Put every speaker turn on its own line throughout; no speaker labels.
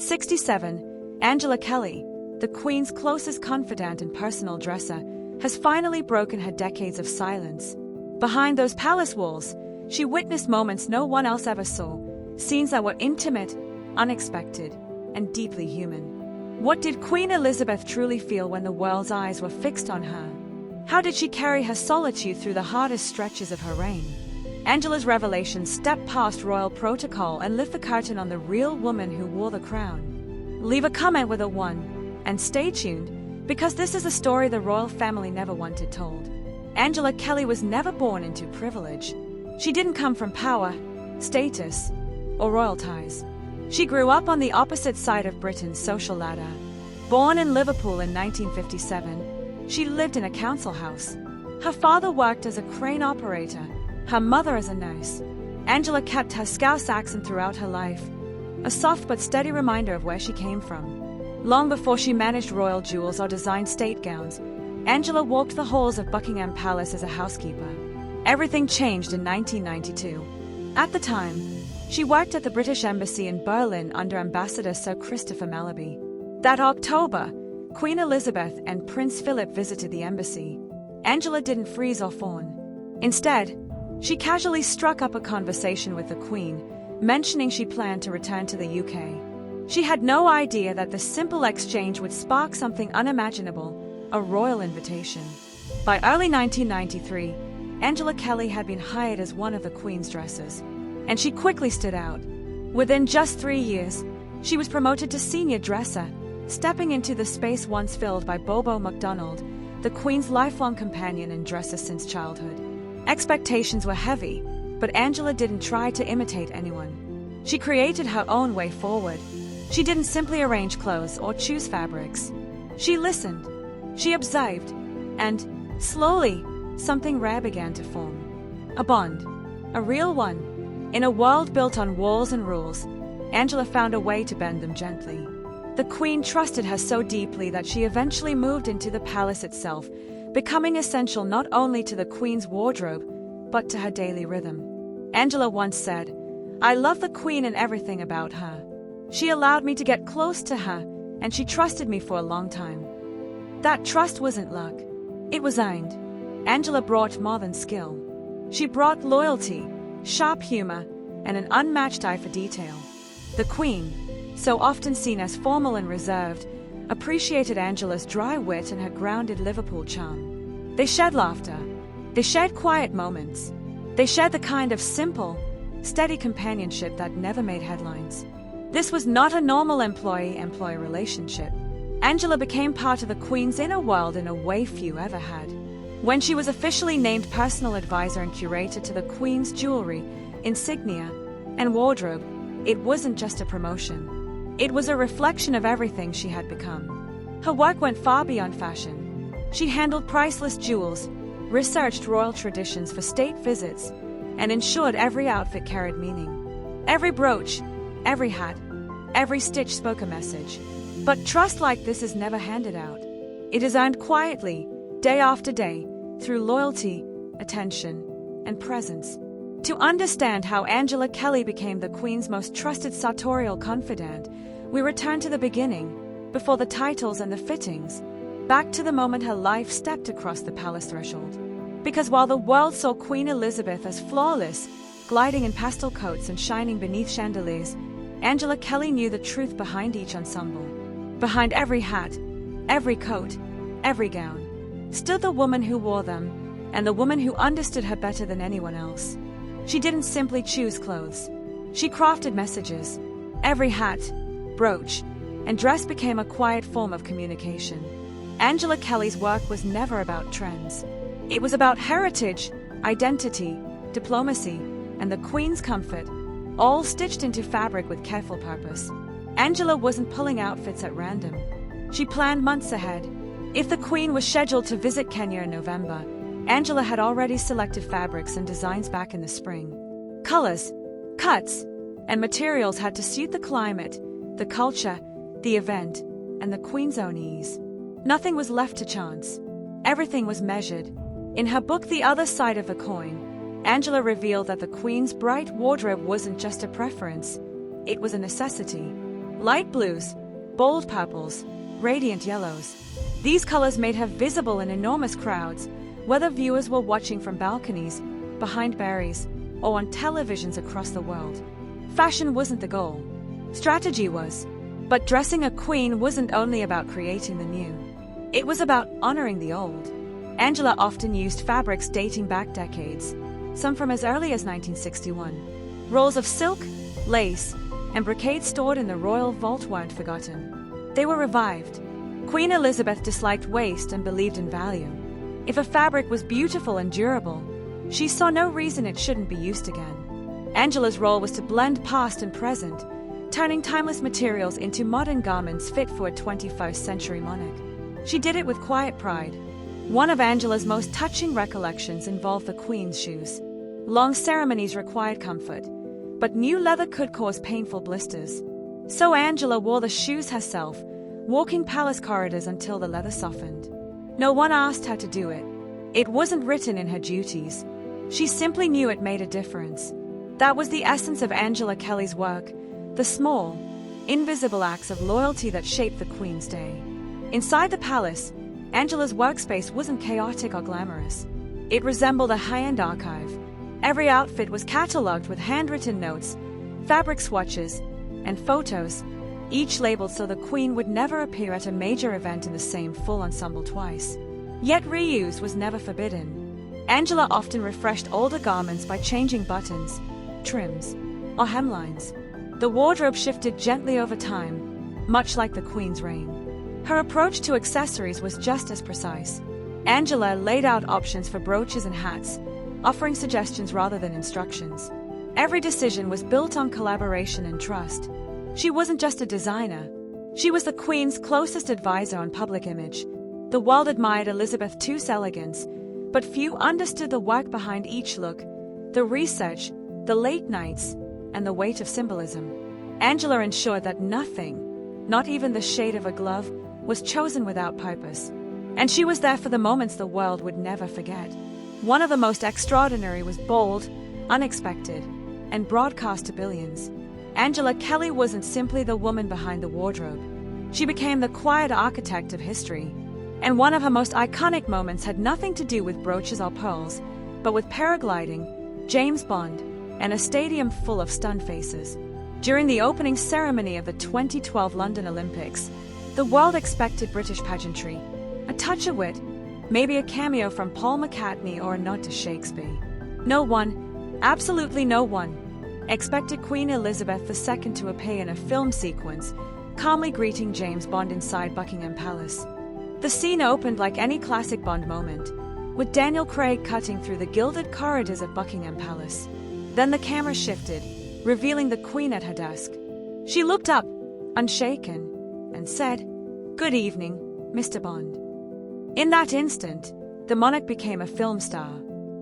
At 67, Angela Kelly, the Queen's closest confidant and personal dresser, has finally broken her decades of silence. Behind those palace walls, she witnessed moments no one else ever saw, scenes that were intimate, unexpected, and deeply human. What did Queen Elizabeth truly feel when the world's eyes were fixed on her? How did she carry her solitude through the hardest stretches of her reign? Angela's revelations step past royal protocol and lift the curtain on the real woman who wore the crown. Leave a comment with a 1, and stay tuned, because this is a story the royal family never wanted told. Angela Kelly was never born into privilege. She didn't come from power, status, or royal ties. She grew up on the opposite side of Britain's social ladder. Born in Liverpool in 1957, she lived in a council house. Her father worked as a crane operator, her mother as a nurse. Angela kept her Scouse accent throughout her life, a soft but steady reminder of where she came from. Long before she managed royal jewels or designed state gowns, Angela walked the halls of Buckingham Palace as a housekeeper. Everything changed in 1992. At the time, she worked at the British Embassy in Berlin under Ambassador Sir Christopher Malaby. That October, Queen Elizabeth and Prince Philip visited the embassy. Angela didn't freeze or fawn. Instead, she casually struck up a conversation with the Queen, mentioning she planned to return to the UK. She had no idea that the simple exchange would spark something unimaginable, a royal invitation. By early 1993, Angela Kelly had been hired as one of the Queen's dressers, and she quickly stood out. Within just 3 years, she was promoted to senior dresser, stepping into the space once filled by Bobo MacDonald, the Queen's lifelong companion and dresser since childhood. Expectations were heavy, but Angela didn't try to imitate anyone. She created her own way forward. She didn't simply arrange clothes or choose fabrics. She listened, she observed, and, slowly, something rare began to form. A bond. A real one. In a world built on walls and rules, Angela found a way to bend them gently. The Queen trusted her so deeply that she eventually moved into the palace itself, becoming essential not only to the Queen's wardrobe, but to her daily rhythm. Angela once said, "I love the Queen and everything about her. She allowed me to get close to her, and she trusted me for a long time." That trust wasn't luck. It was earned. Angela brought more than skill. She brought loyalty, sharp humor, and an unmatched eye for detail. The Queen, so often seen as formal and reserved, appreciated Angela's dry wit and her grounded Liverpool charm. They shared laughter. They shared quiet moments. They shared the kind of simple, steady companionship that never made headlines. This was not a normal employee-employee relationship. Angela became part of the Queen's inner world in a way few ever had. When she was officially named personal advisor and curator to the Queen's jewelry, insignia, and wardrobe, it wasn't just a promotion. It was a reflection of everything she had become. Her work went far beyond fashion. She handled priceless jewels, researched royal traditions for state visits, and ensured every outfit carried meaning. Every brooch, every hat, every stitch spoke a message. But trust like this is never handed out. It is earned quietly, day after day, through loyalty, attention, and presence. To understand how Angela Kelly became the Queen's most trusted sartorial confidant, we return to the beginning, before the titles and the fittings, back to the moment her life stepped across the palace threshold. Because while the world saw Queen Elizabeth as flawless, gliding in pastel coats and shining beneath chandeliers, Angela Kelly knew the truth behind each ensemble. Behind every hat, every coat, every gown, stood the woman who wore them, and the woman who understood her better than anyone else. She didn't simply choose clothes. She crafted messages. Every hat, brooch, and dress became a quiet form of communication. Angela Kelly's work was never about trends. It was about heritage, identity, diplomacy, and the Queen's comfort, all stitched into fabric with careful purpose. Angela wasn't pulling outfits at random. She planned months ahead. If the Queen was scheduled to visit Kenya in November, Angela had already selected fabrics and designs back in the spring. Colors, cuts, and materials had to suit the climate, the culture, the event, and the Queen's own ease. Nothing was left to chance. Everything was measured. In her book The Other Side of the Coin, Angela revealed that the Queen's bright wardrobe wasn't just a preference, it was a necessity. Light blues, bold purples, radiant yellows. These colors made her visible in enormous crowds, whether viewers were watching from balconies, behind barriers, or on televisions across the world. Fashion wasn't the goal. Strategy was. But dressing a queen wasn't only about creating the new. It was about honoring the old. Angela often used fabrics dating back decades, some from as early as 1961. Rolls of silk, lace, and brocade stored in the royal vault weren't forgotten. They were revived. Queen Elizabeth disliked waste and believed in value. If a fabric was beautiful and durable, she saw no reason it shouldn't be used again. Angela's role was to blend past and present, turning timeless materials into modern garments fit for a 21st century monarch. She did it with quiet pride. One of Angela's most touching recollections involved the Queen's shoes. Long ceremonies required comfort, but new leather could cause painful blisters. So Angela wore the shoes herself, walking palace corridors until the leather softened. No one asked her to do it. It wasn't written in her duties. She simply knew it made a difference. That was the essence of Angela Kelly's work, the small, invisible acts of loyalty that shaped the Queen's day. Inside the palace, Angela's workspace wasn't chaotic or glamorous. It resembled a high-end archive. Every outfit was catalogued with handwritten notes, fabric swatches, and photos, each labeled so the Queen would never appear at a major event in the same full ensemble twice. Yet reuse was never forbidden. Angela often refreshed older garments by changing buttons, trims, or hemlines. The wardrobe shifted gently over time, much like the Queen's reign. Her approach to accessories was just as precise. Angela laid out options for brooches and hats, offering suggestions rather than instructions. Every decision was built on collaboration and trust. She wasn't just a designer. She was the Queen's closest advisor on public image. The world admired Elizabeth II's elegance, but few understood the work behind each look, the research, the late nights, and the weight of symbolism. Angela ensured that nothing, not even the shade of a glove, was chosen without purpose. And she was there for the moments the world would never forget. One of the most extraordinary was bold, unexpected, and broadcast to billions. Angela Kelly wasn't simply the woman behind the wardrobe. She became the quiet architect of history. And one of her most iconic moments had nothing to do with brooches or pearls, but with paragliding, James Bond, and a stadium full of stunned faces. During the opening ceremony of the 2012 London Olympics, the world expected British pageantry, a touch of wit, maybe a cameo from Paul McCartney or a nod to Shakespeare. No one, absolutely no one, expected Queen Elizabeth II to appear in a film sequence, calmly greeting James Bond inside Buckingham Palace. The scene opened like any classic Bond moment, with Daniel Craig cutting through the gilded corridors of Buckingham Palace. Then the camera shifted, revealing the Queen at her desk. She looked up, unshaken, and said, "Good evening, Mr. Bond." In that instant, the monarch became a film star.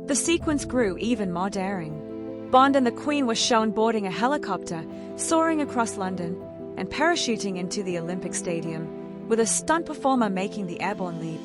The sequence grew even more daring. Bond and the Queen were shown boarding a helicopter, soaring across London, and parachuting into the Olympic Stadium, with a stunt performer making the airborne leap.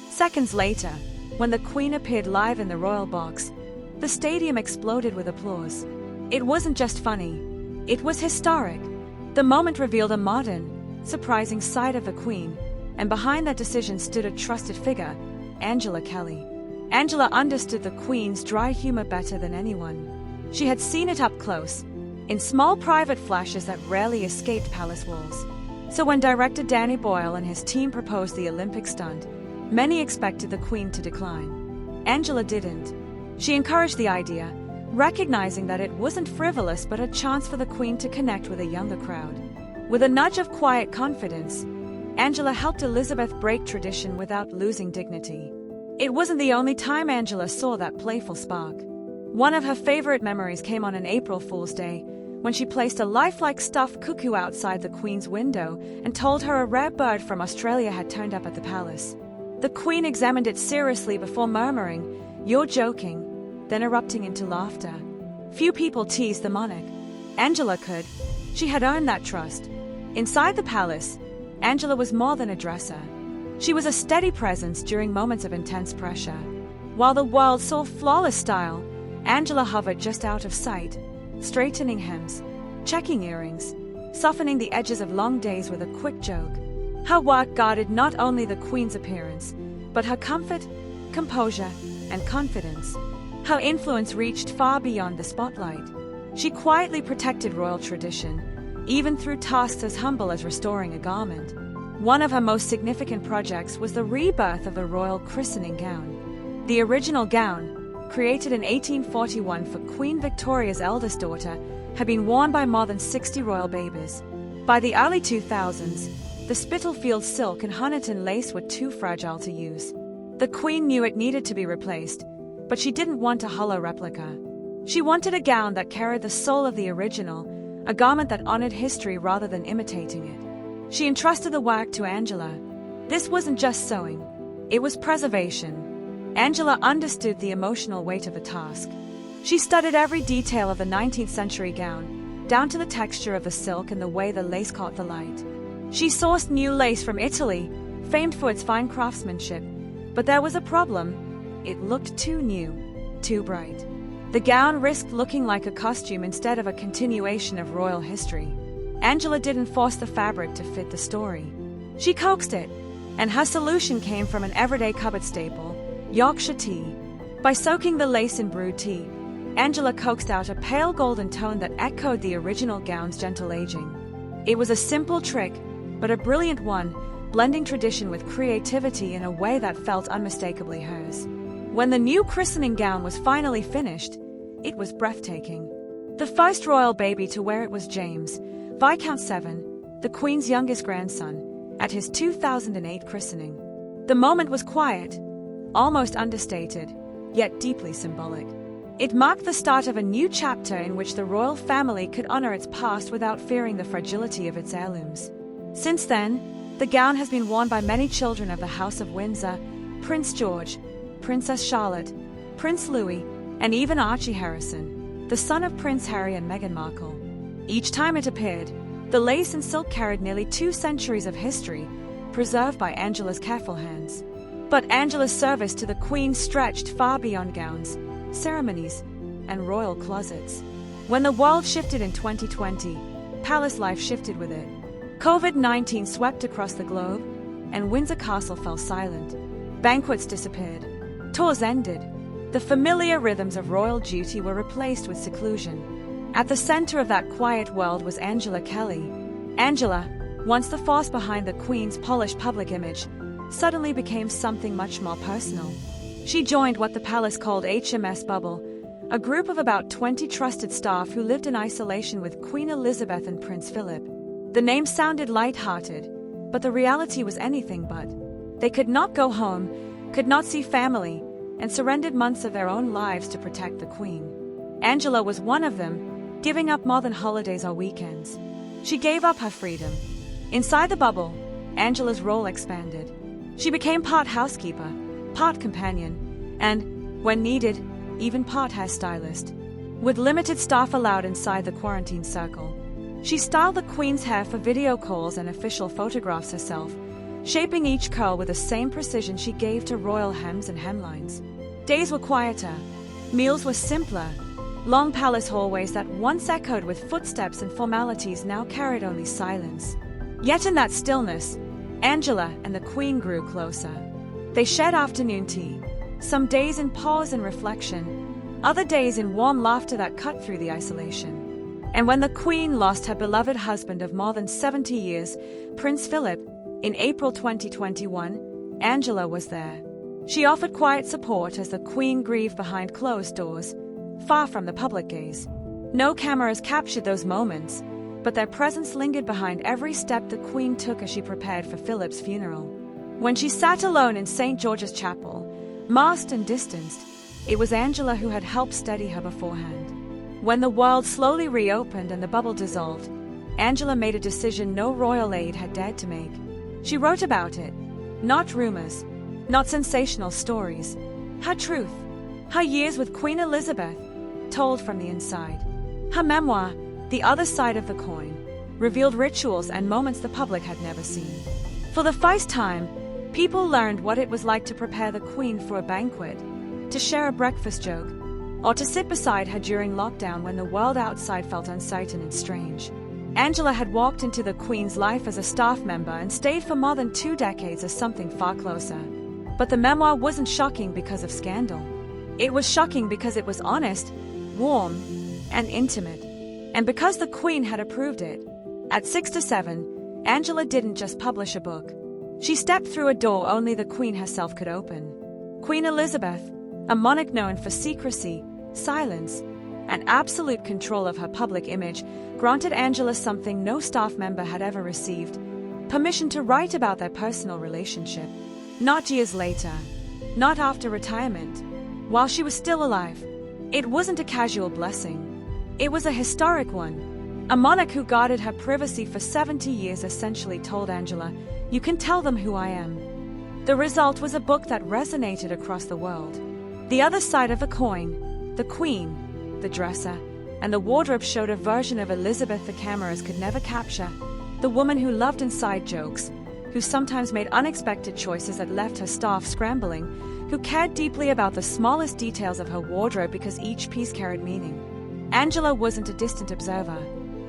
Seconds later, when the Queen appeared live in the royal box, the stadium exploded with applause. It wasn't just funny, it was historic. The moment revealed a modern, surprising side of the Queen, and behind that decision stood a trusted figure, Angela Kelly. Angela understood the Queen's dry humor better than anyone. She had seen it up close, in small private flashes that rarely escaped palace walls. So when director Danny Boyle and his team proposed the Olympic stunt, many expected the Queen to decline. Angela didn't. She encouraged the idea, recognizing that it wasn't frivolous but a chance for the Queen to connect with a younger crowd. With a nudge of quiet confidence, Angela helped Elizabeth break tradition without losing dignity. It wasn't the only time Angela saw that playful spark. One of her favorite memories came on an April Fool's Day, when she placed a lifelike stuffed cuckoo outside the Queen's window and told her a rare bird from Australia had turned up at the palace. The Queen examined it seriously before murmuring, "You're joking," then erupting into laughter. Few people teased the monarch. Angela could. She had earned that trust. Inside the palace, Angela was more than a dresser. She was a steady presence during moments of intense pressure. While the world saw flawless style, Angela hovered just out of sight, straightening hems, checking earrings, softening the edges of long days with a quick joke. Her work guarded not only the Queen's appearance, but her comfort, composure, and confidence. Her influence reached far beyond the spotlight. She quietly protected royal tradition, even through tasks as humble as restoring a garment. One of her most significant projects was the rebirth of the royal christening gown. The original gown, created in 1841 for Queen Victoria's eldest daughter, had been worn by more than 60 royal babies. By the early 2000s, the Spitalfield silk and Honiton lace were too fragile to use. The Queen knew it needed to be replaced, but she didn't want a hollow replica. She wanted a gown that carried the soul of the original, a garment that honored history rather than imitating it. She entrusted the work to Angela. This wasn't just sewing, it was preservation. Angela understood the emotional weight of the task. She studied every detail of the 19th century gown, down to the texture of the silk and the way the lace caught the light. She sourced new lace from Italy, famed for its fine craftsmanship, but there was a problem. It looked too new, too bright. The gown risked looking like a costume instead of a continuation of royal history. Angela didn't force the fabric to fit the story. She coaxed it, and her solution came from an everyday cupboard staple, Yorkshire tea. By soaking the lace in brewed tea, Angela coaxed out a pale golden tone that echoed the original gown's gentle aging. It was a simple trick, but a brilliant one, blending tradition with creativity in a way that felt unmistakably hers. When the new christening gown was finally finished, it was breathtaking. The first royal baby to wear it was James, Viscount Severn, the Queen's youngest grandson, at his 2008 christening. The moment was quiet, almost understated, yet deeply symbolic. It marked the start of a new chapter in which the royal family could honor its past without fearing the fragility of its heirlooms. Since then, the gown has been worn by many children of the House of Windsor, Prince George, Princess Charlotte, Prince Louis, and even Archie Harrison, the son of Prince Harry and Meghan Markle. Each time it appeared, the lace and silk carried nearly 2 centuries of history, preserved by Angela's careful hands. But Angela's service to the Queen stretched far beyond gowns, ceremonies, and royal closets. When the world shifted in 2020, palace life shifted with it. COVID-19 swept across the globe, and Windsor Castle fell silent. Banquets disappeared. Tours ended. The familiar rhythms of royal duty were replaced with seclusion. At the center of that quiet world was Angela Kelly. Angela, once the force behind the Queen's polished public image, suddenly became something much more personal. She joined what the palace called HMS Bubble, a group of about 20 trusted staff who lived in isolation with Queen Elizabeth and Prince Philip. The name sounded light-hearted, but the reality was anything but. They could not go home, could not see family, and surrendered months of their own lives to protect the Queen. Angela was one of them, giving up more than holidays or weekends. She gave up her freedom. Inside the bubble, Angela's role expanded. She became part housekeeper, part companion, and, when needed, even part hairstylist. With limited staff allowed inside the quarantine circle, she styled the Queen's hair for video calls and official photographs herself, shaping each curl with the same precision she gave to royal hems and hemlines. Days were quieter, meals were simpler. Long palace hallways that once echoed with footsteps and formalities now carried only silence. Yet in that stillness, Angela and the Queen grew closer. They shared afternoon tea, some days in pause and reflection, other days in warm laughter that cut through the isolation. And when the Queen lost her beloved husband of more than 70 years, Prince Philip, in April 2021, Angela was there. She offered quiet support as the Queen grieved behind closed doors, far from the public gaze. No cameras captured those moments, but their presence lingered behind every step the Queen took as she prepared for Philip's funeral. When she sat alone in St. George's Chapel, masked and distanced, it was Angela who had helped steady her beforehand. When the world slowly reopened and the bubble dissolved, Angela made a decision no royal aide had dared to make. She wrote about it. Not rumors, not sensational stories. Her truth. Her years with Queen Elizabeth, told from the inside. Her memoir, The Other Side of the Coin, revealed rituals and moments the public had never seen. For the first time, people learned what it was like to prepare the Queen for a banquet, to share a breakfast joke, or to sit beside her during lockdown when the world outside felt uncertain and strange. Angela had walked into the Queen's life as a staff member and stayed for more than 2 decades as something far closer. But the memoir wasn't shocking because of scandal. It was shocking because it was honest, warm, and intimate. And because the Queen had approved it. At 67, Angela didn't just publish a book. She stepped through a door only the Queen herself could open. Queen Elizabeth, a monarch known for secrecy, silence, and absolute control of her public image, granted Angela something no staff member had ever received: permission to write about their personal relationship. Not years later, not after retirement, while she was still alive. It wasn't a casual blessing. It was a historic one. A monarch who guarded her privacy for 70 years essentially told Angela, "You can tell them who I am." The result was a book that resonated across the world. The other side of the coin, the Queen, the dresser, and the wardrobe showed a version of Elizabeth the cameras could never capture. The woman who loved inside jokes, who sometimes made unexpected choices that left her staff scrambling, who cared deeply about the smallest details of her wardrobe because each piece carried meaning. Angela wasn't a distant observer.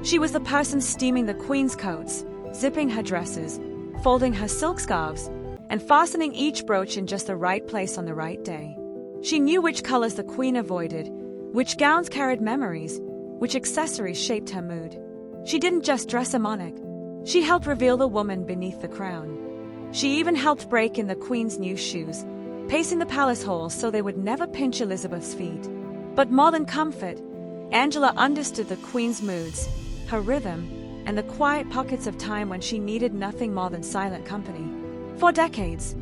She was the person steaming the Queen's coats, zipping her dresses, folding her silk scarves, and fastening each brooch in just the right place on the right day. She knew which colors the Queen avoided, which gowns carried memories, which accessories shaped her mood. She didn't just dress a monarch. She helped reveal the woman beneath the crown. She even helped break in the Queen's new shoes, pacing the palace halls so they would never pinch Elizabeth's feet. But more than comfort, Angela understood the Queen's moods, her rhythm, and the quiet pockets of time when she needed nothing more than silent company. For decades,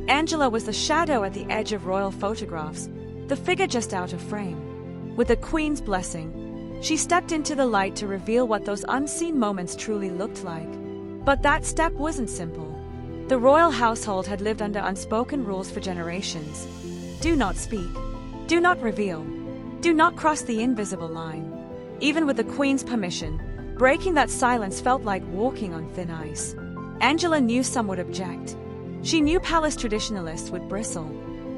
Angela was the shadow at the edge of royal photographs, the figure just out of frame. With the Queen's blessing, she stepped into the light to reveal what those unseen moments truly looked like. But that step wasn't simple. The royal household had lived under unspoken rules for generations. Do not speak. Do not reveal. Do not cross the invisible line. Even with the Queen's permission, breaking that silence felt like walking on thin ice. Angela knew some would object. She knew palace traditionalists would bristle.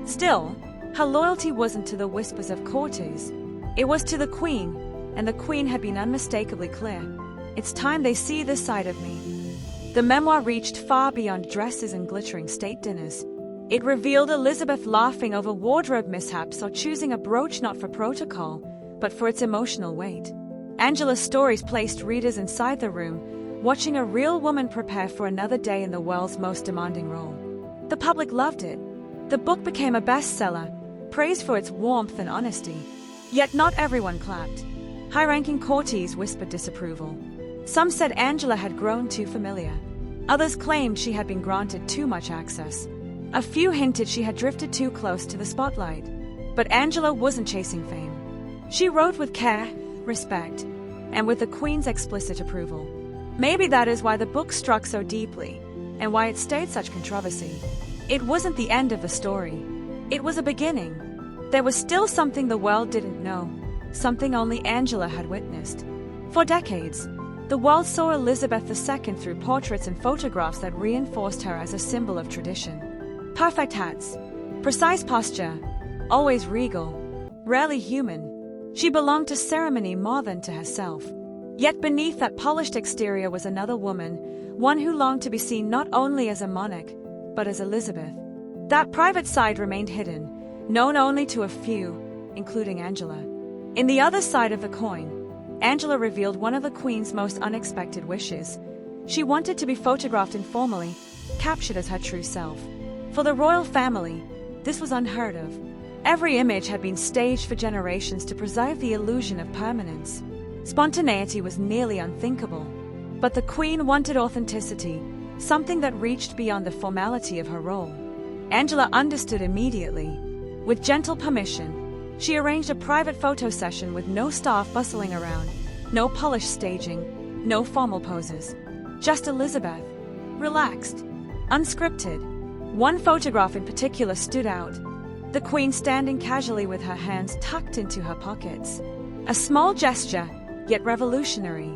Still, her loyalty wasn't to the whispers of courtiers. It was to the Queen, and the Queen had been unmistakably clear. "It's time they see this side of me." The memoir reached far beyond dresses and glittering state dinners. It revealed Elizabeth laughing over wardrobe mishaps or choosing a brooch not for protocol, but for its emotional weight. Angela's stories placed readers inside the room, watching a real woman prepare for another day in the world's most demanding role. The public loved it. The book became a bestseller, praised for its warmth and honesty. Yet not everyone clapped. High-ranking courtiers whispered disapproval. Some said Angela had grown too familiar. Others claimed she had been granted too much access. A few hinted she had drifted too close to the spotlight. But Angela wasn't chasing fame. She wrote with care, respect, and with the Queen's explicit approval. Maybe that is why the book struck so deeply, and why it stayed such controversy. It wasn't the end of the story. It was a beginning. There was still something the world didn't know, something only Angela had witnessed. For decades, the world saw Elizabeth II through portraits and photographs that reinforced her as a symbol of tradition. Perfect hats, precise posture, always regal, rarely human. She belonged to ceremony more than to herself. Yet beneath that polished exterior was another woman, one who longed to be seen not only as a monarch, but as Elizabeth. That private side remained hidden, known only to a few, including Angela. In the other side of the coin, Angela revealed one of the Queen's most unexpected wishes. She wanted to be photographed informally, captured as her true self. For the royal family, this was unheard of. Every image had been staged for generations to preserve the illusion of permanence. Spontaneity was nearly unthinkable. But the Queen wanted authenticity, something that reached beyond the formality of her role. Angela understood immediately. With gentle permission, she arranged a private photo session with no staff bustling around, no polished staging, no formal poses. Just Elizabeth, relaxed, unscripted. One photograph in particular stood out. The Queen standing casually with her hands tucked into her pockets. A small gesture, yet revolutionary.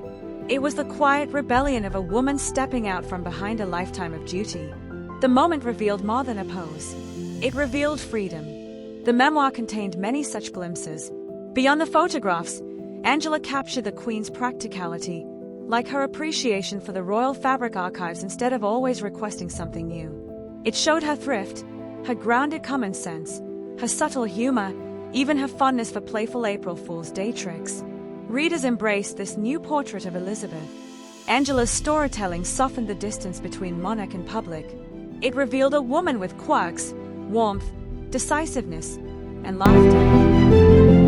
It was the quiet rebellion of a woman stepping out from behind a lifetime of duty. The moment revealed more than a pose. It revealed freedom. The memoir contained many such glimpses. Beyond the photographs, Angela captured the Queen's practicality, like her appreciation for the royal fabric archives instead of always requesting something new. It showed her thrift, her grounded common sense, her subtle humor, even her fondness for playful April Fool's Day tricks. Readers embraced this new portrait of Elizabeth. Angela's storytelling softened the distance between monarch and public. It revealed a woman with quirks, warmth, decisiveness, and laughter.